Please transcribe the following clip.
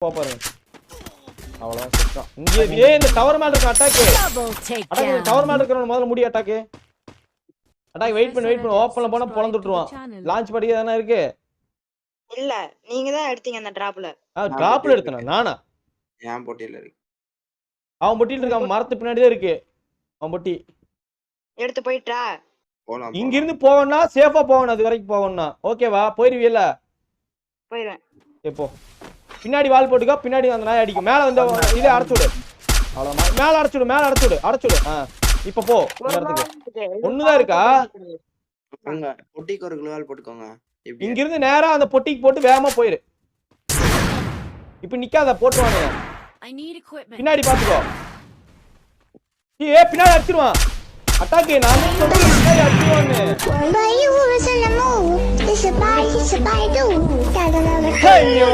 போ பாருங்க. அவ்வளவுதான் செத்தான். இங்க இந்த டவர் மேல இருக்க அட்டாக். அட்டாக் டவர் மேல இருக்கறவன முதல்ல முடி அட்டாக். அட்டாக் வெயிட் பண்ணு. ஓபன்ல போனா பொளந்து விட்டுருவான். லான்ச் படியே தான இருக்கு. இல்ல நீங்க தான் எடுத்தீங்க அந்த டிராப்ல. டிராப்ல எடுத்தனா நானா? ஏன் பொட்டில இருக்கு. அவன் பொட்டில இருக்க மரத்து பின்னாடி தான் இருக்கு. அவன் பொட்டி. எடுத்து போய்ட்டா? போலாம். இங்க இருந்து போவனா சேஃபா போவணும் அது வரைக்கும் போவணும். ஓகேவா? போயிருவீல? போயிடுவேன். போ. பின்னாடி வால் போட்டுக்கோ. பின்னாடி அந்த நாய் அடிக்கும். மேல வந்து இதே அடைச்சு விடு. அவ்வளவுதான். மேல அடைச்சு விடு. இப்ப போ. இந்த இடத்துக்கு. ஒண்ணுதான் இருக்கா? போங்க. பொட்டிக்கு ஒரு குளோவால் போட்டுக்கோங்க. இங்க இருந்து நேரா அந்த பொட்டிக்கு போட்டு வேகமா போயிரு. இப்ப நிக்காத போட்டுவானே. பின்னாடி பாத்துக்கோ. பின்னாடி அடிச்சிடுவான். அட்டாக் நான் சொல்றேன் பின்னாடி அடிச்சிடுவானே. ஐயோ